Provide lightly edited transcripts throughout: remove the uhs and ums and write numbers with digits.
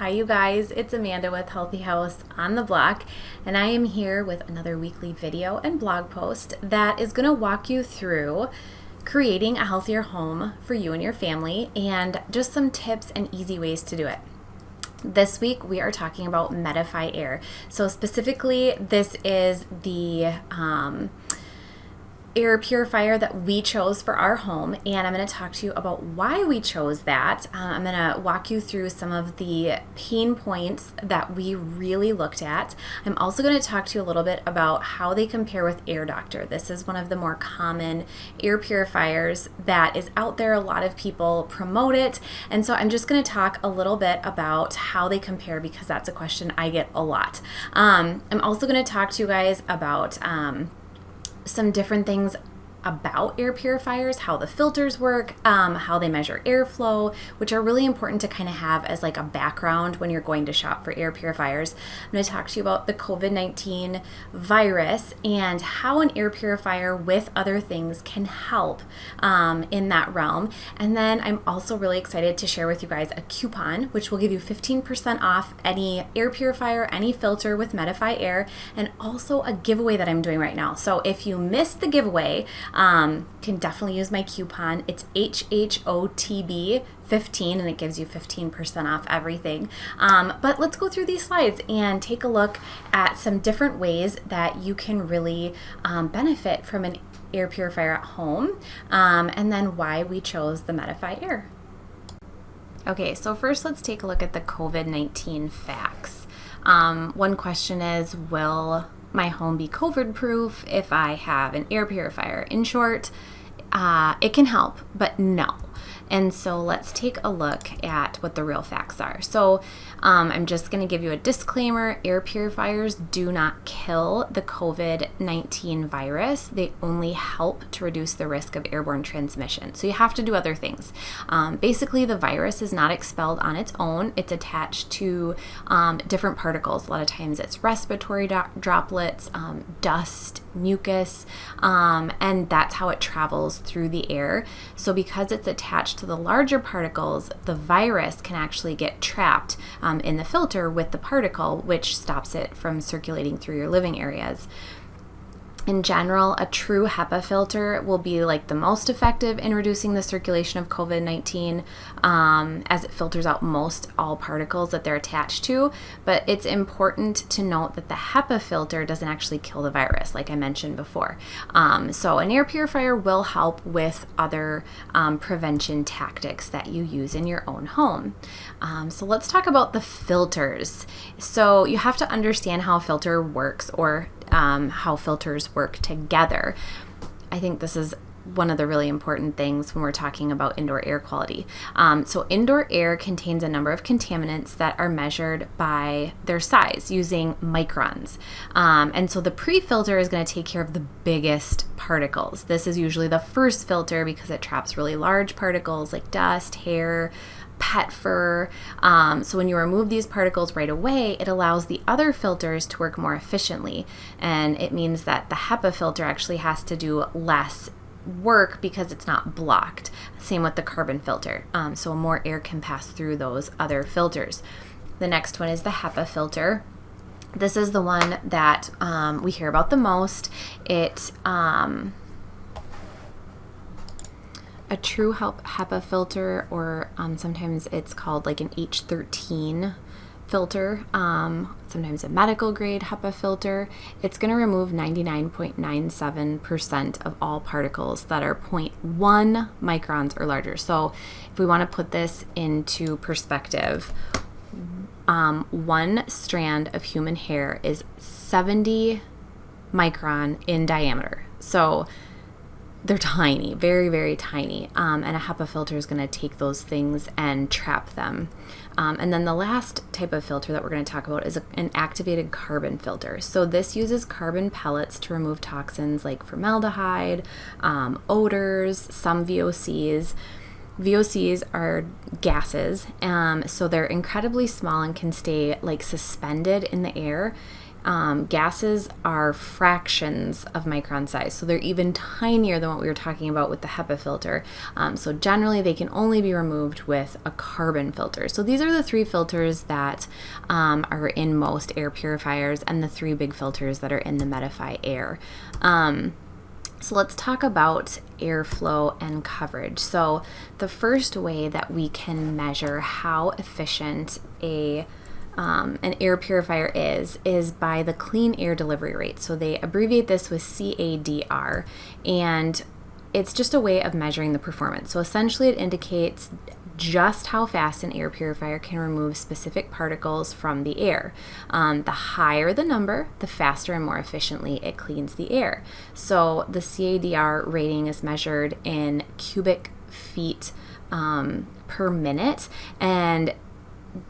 Hi you guys, it's Amanda with Healthy House on the Block, and I am here with another weekly video and blog post that is going to walk you through creating a healthier home for you and your family and just some tips and easy ways to do it. This week we are talking about Medify Air. So specifically, this is the air purifier that we chose for our home, and I'm going to talk to you about why we chose that. I'm going to walk you through some of the pain points that we really looked at. I'm also going to talk to you a little bit about how they compare with Air Doctor. This is one of the more common air purifiers that is out there. A lot of people promote it, and so I'm just going to talk a little bit about how they compare because that's a question I get a lot. I'm also going to talk to you guys about some different things about air purifiers, how the filters work, how they measure airflow, which are really important to kind of have as like a background when you're going to shop for air purifiers. I'm going to talk to you about the COVID-19 virus and how an air purifier with other things can help in that realm. And then I'm also really excited to share with you guys a coupon, which will give you 15% off any air purifier, any filter with Medify Air, and also a giveaway that I'm doing right now. So if you missed the giveaway, can definitely use my coupon. It's HHOTB 15 and it gives you 15% off everything. But let's go through these slides and take a look at some different ways that you can really benefit from an air purifier at home, and then why we chose the Medify Air. Okay, so first let's take a look at the COVID-19 facts. One question is, will my home be COVID proof if I have an air purifier? In short, it can help, but no. And so let's take a look at what the real facts are. So I'm just going to give you a disclaimer. Air purifiers do not kill the COVID-19 virus. They only help to reduce the risk of airborne transmission. So you have to do other things. Basically, the virus is not expelled on its own. It's attached to different particles. A lot of times it's respiratory droplets, dust, mucus, and that's how it travels through the air. So because it's attached to the larger particles, the virus can actually get trapped in the filter with the particle, which stops it from circulating through your living areas. In general, a true HEPA filter will be like the most effective in reducing the circulation of COVID-19 as it filters out most all particles that they're attached to. But it's important to note that the HEPA filter doesn't actually kill the virus, like I mentioned before. So an air purifier will help with other prevention tactics that you use in your own home. So let's talk about the filters. So you have to understand how a filter works, or how filters work together. I think this is one of the really important things when we're talking about indoor air quality. So indoor air contains a number of contaminants that are measured by their size using microns. And so the pre-filter is going to take care of the biggest particles. This is usually the first filter because it traps really large particles like dust, hair, pet fur. So when you remove these particles right away, it allows the other filters to work more efficiently. And it means that the HEPA filter actually has to do less work because it's not blocked. Same with the carbon filter. So more air can pass through those other filters. The next one is the HEPA filter. This is the one that we hear about the most. It a true HEPA filter, or sometimes it's called like an H13 filter, sometimes a medical grade HEPA filter. It's going to remove 99.97% of all particles that are 0.1 microns or larger. So if we want to put this into perspective, one strand of human hair is 70 micron in diameter. So they're tiny, very, very tiny, and a HEPA filter is going to take those things and trap them. And then the last type of filter that we're going to talk about is an activated carbon filter. So this uses carbon pellets to remove toxins like formaldehyde, odors, some VOCs. VOCs are gases, so they're incredibly small and can stay like suspended in the air. Gases are fractions of micron size, so they're even tinier than what we were talking about with the HEPA filter. So generally they can only be removed with a carbon filter. So these are the 3 filters that are in most air purifiers, and the 3 big filters that are in the Medify Air. So let's talk about airflow and coverage. So the first way that we can measure how efficient an air purifier is by the clean air delivery rate. So they abbreviate this with CADR, and it's just a way of measuring the performance. So essentially it indicates just how fast an air purifier can remove specific particles from the air. The higher the number, the faster and more efficiently it cleans the air. So the CADR rating is measured in cubic feet per minute, and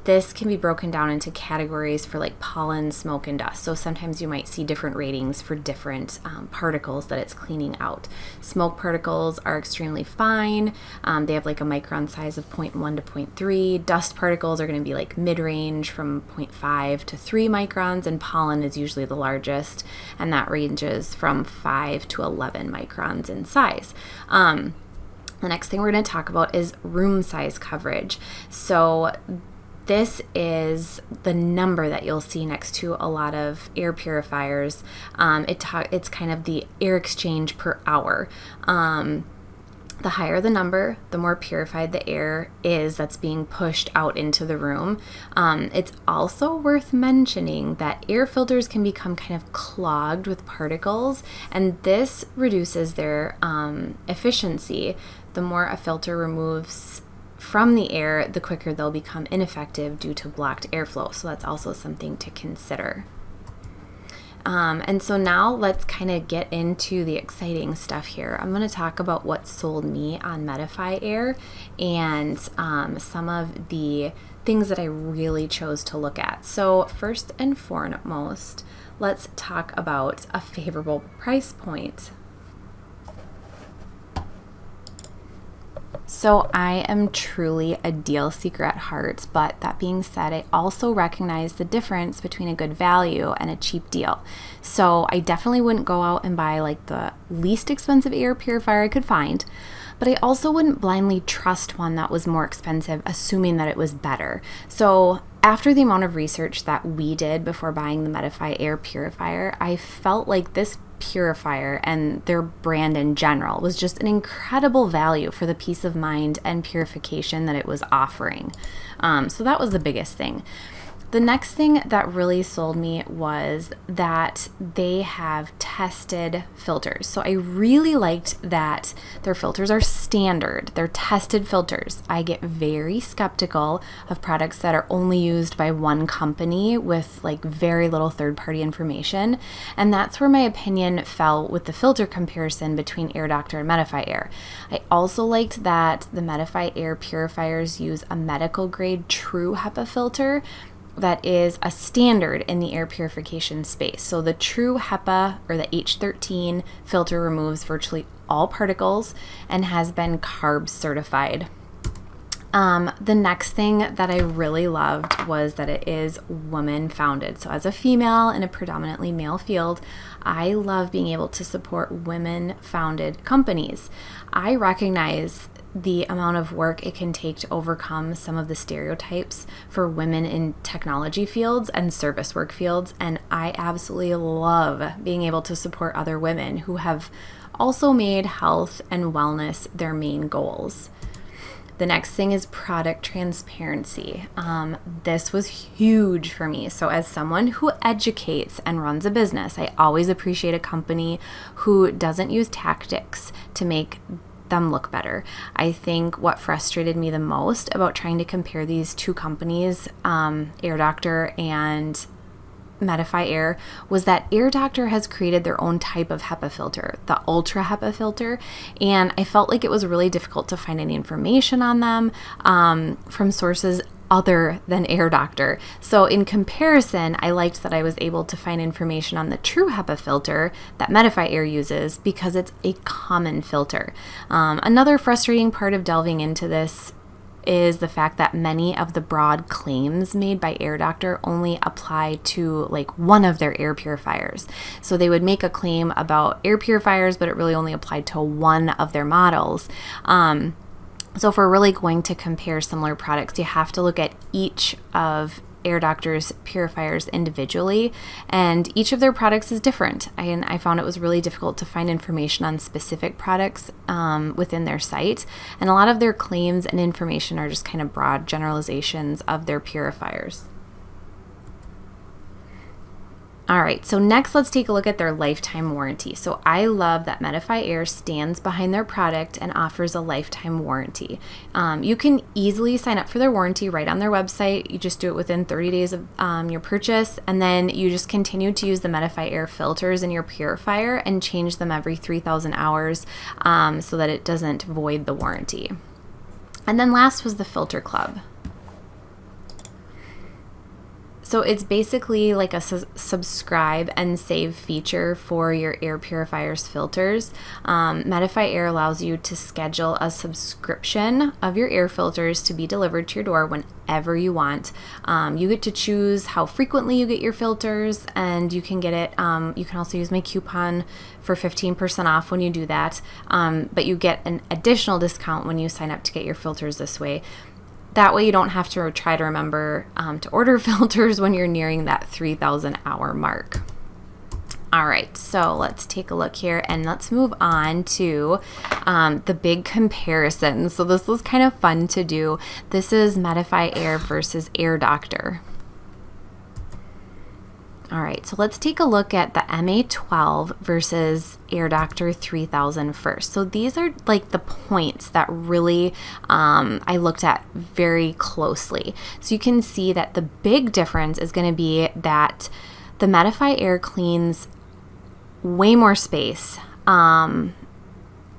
this can be broken down into categories for like pollen, smoke, and dust. So sometimes you might see different ratings for different particles that it's cleaning out. Smoke particles are extremely fine. They have like a micron size of 0.1 to 0.3. Dust particles are going to be like mid-range from 0.5 to 3 microns, and pollen is usually the largest, and that ranges from 5 to 11 microns in size. The next thing we're going to talk about is room size coverage. So this is the number that you'll see next to a lot of air purifiers. It's kind of the air exchange per hour. The higher the number, the more purified the air is that's being pushed out into the room. It's also worth mentioning that air filters can become kind of clogged with particles, and this reduces their efficiency. The more a filter removes from the air, the quicker they'll become ineffective due to blocked airflow. So that's also something to consider. And so now let's kind of get into the exciting stuff here. I'm going to talk about what sold me on Medify Air and some of the things that I really chose to look at. So first and foremost, let's talk about a favorable price point. So I am truly a deal seeker at heart, but that being said, I also recognize the difference between a good value and a cheap deal. So I definitely wouldn't go out and buy like the least expensive air purifier I could find, but I also wouldn't blindly trust one that was more expensive, assuming that it was better. So after the amount of research that we did before buying the Medify Air Purifier, I felt like this purifier and their brand in general was just an incredible value for the peace of mind and purification that it was offering. So that was the biggest thing. The next thing that really sold me was that they have tested filters. So I really liked that their filters are standard. They're tested filters. I get very skeptical of products that are only used by one company with like very little third-party information. And that's where my opinion fell with the filter comparison between Air Doctor and Medify Air. I also liked that the Medify Air purifiers use a medical grade true HEPA filter that is a standard in the air purification space. So the true HEPA or the H13 filter removes virtually all particles and has been CARB certified. The next thing that I really loved was that it is woman founded. So as a female in a predominantly male field, I love being able to support women founded companies. I recognize the amount of work it can take to overcome some of the stereotypes for women in technology fields and service work fields, and I absolutely love being able to support other women who have also made health and wellness their main goals. The next thing is product transparency. This was huge for me. So as someone who educates and runs a business, I always appreciate a company who doesn't use tactics to make them look better. I think what frustrated me the most about trying to compare these two companies, Air Doctor and Medify Air, was that Air Doctor has created their own type of HEPA filter, the Ultra HEPA filter, and I felt like it was really difficult to find any information on them from sources other than Air Doctor. So in comparison, I liked that I was able to find information on the true HEPA filter that Medify Air uses because it's a common filter. Another frustrating part of delving into this is the fact that many of the broad claims made by Air Doctor only apply to like one of their air purifiers. So they would make a claim about air purifiers, but it really only applied to one of their models. So if we're really going to compare similar products, you have to look at each of Air Doctor's purifiers individually, and each of their products is different. And I found it was really difficult to find information on specific products within their site, and a lot of their claims and information are just kind of broad generalizations of their purifiers. All right, so next let's take a look at their lifetime warranty. So I love that Medify Air stands behind their product and offers a lifetime warranty. You can easily sign up for their warranty right on their website. You just do it within 30 days of your purchase, and then you just continue to use the Medify Air filters in your purifier and change them every 3,000 hours so that it doesn't void the warranty. And then last was the Filter Club. So it's basically like a subscribe and save feature for your air purifier's filters. Medify Air allows you to schedule a subscription of your air filters to be delivered to your door whenever you want. You get to choose how frequently you get your filters, and you can get it. You can also use my coupon for 15% off when you do that, but you get an additional discount when you sign up to get your filters this way. That way you don't have to try to remember to order filters when you're nearing that 3,000 hour mark. All right, so let's take a look here and let's move on to the big comparison. So this was kind of fun to do. This is Medify Air versus Air Doctor. All right, so let's take a look at the MA12 versus Air Doctor 3000 first. So these are like the points that really I looked at very closely. So you can see that the big difference is going to be that the Medify Air cleans way more space in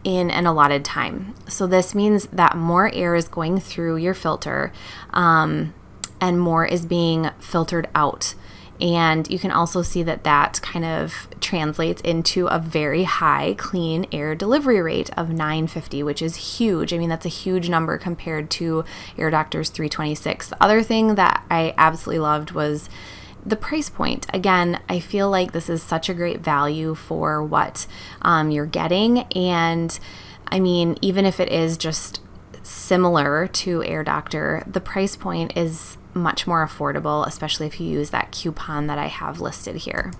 an allotted time. So this means that more air is going through your filter and more is being filtered out. And you can also see that that kind of translates into a very high clean air delivery rate of 950, which is huge. I mean, that's a huge number compared to Air Doctor's 326. The other thing that I absolutely loved was the price point. Again, I feel like this is such a great value for what you're getting. And I mean, even if it is just similar to Air Doctor, the price point is much more affordable, especially if you use that coupon that I have listed here.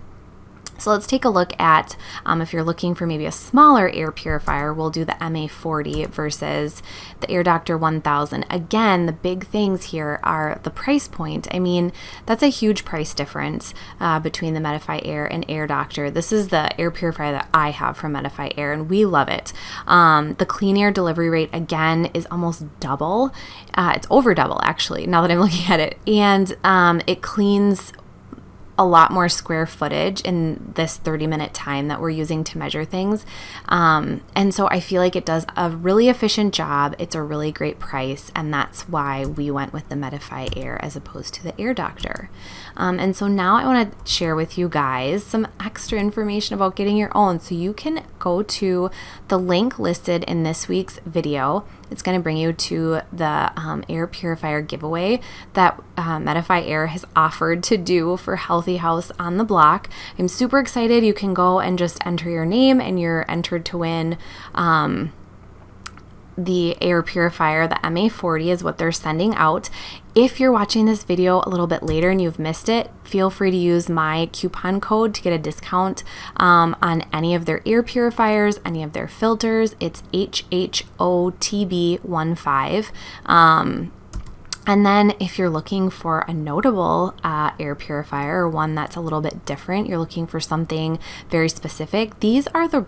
So let's take a look at if you're looking for maybe a smaller air purifier, we'll do the MA40 versus the Air Doctor 1000. Again, the big things here are the price point. I mean, that's a huge price difference between the Medify Air and Air Doctor. This is the air purifier that I have from Medify Air, and we love it. The clean air delivery rate, again, is almost double. It's over double, actually, now that I'm looking at it. And it cleans a lot more square footage in this 30-minute time that we're using to measure things. And so I feel like it does a really efficient job. It's a really great price, and that's why we went with the Medify Air as opposed to the Air Doctor. And so now I want to share with you guys some extra information about getting your own. So you can go to the link listed in this week's video. It's going to bring you to the air purifier giveaway that Medify Air has offered to do for Healthy House on the Block. I'm super excited. You can go and just enter your name, and you're entered to win the air purifier. The MA40 is what they're sending out. If you're watching this video a little bit later and you've missed it, feel free to use my coupon code to get a discount on any of their air purifiers, any of their filters. It's HHOTB15. And then if you're looking for a notable air purifier, or one that's a little bit different, you're looking for something very specific, these are the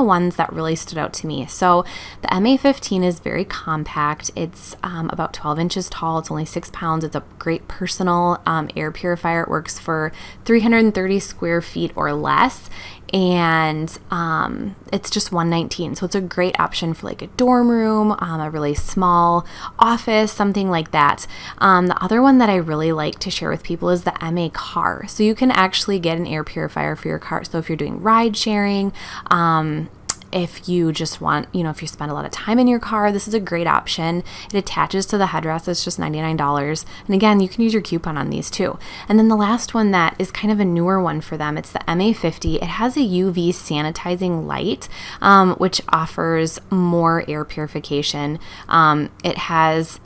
ones that really stood out to me. So the MA15 is very compact. It's about 12 inches tall. It's only 6 pounds. It's a great personal air purifier. It works for 330 square feet or less. And it's just $119. So it's a great option for like a dorm room, a really small office, something like that. The other one that I really like to share with people is the MA car. So you can actually get an air purifier for your car. So if you're doing ride sharing, If you just want, if you spend a lot of time in your car, this is a great option. It attaches to the headrest. It's just $99. And again, you can use your coupon on these too. And then the last one that is kind of a newer one for them, it's the MA50. It has a UV sanitizing light, which offers more air purification. It has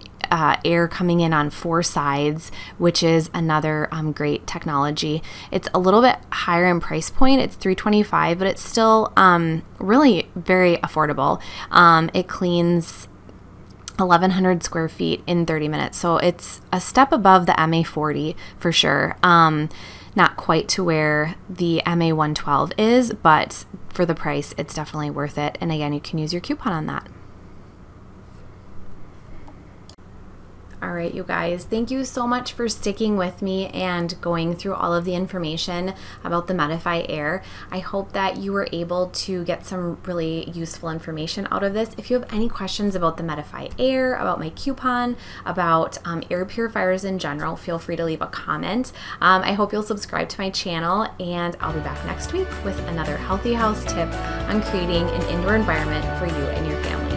air coming in on 4 sides, which is another great technology. It's a little bit higher in price point. It's $325, but it's still really very affordable. It cleans 1,100 square feet in 30 minutes. So it's a step above the MA40 for sure. Not quite to where the MA112 is, but for the price, it's definitely worth it. And again, you can use your coupon on that. All right, you guys, thank you so much for sticking with me and going through all of the information about the Medify Air. I hope that you were able to get some really useful information out of this. If you have any questions about the Medify Air, about my coupon, about air purifiers in general, feel free to leave a comment. I hope you'll subscribe to my channel, and I'll be back next week with another healthy house tip on creating an indoor environment for you and your family.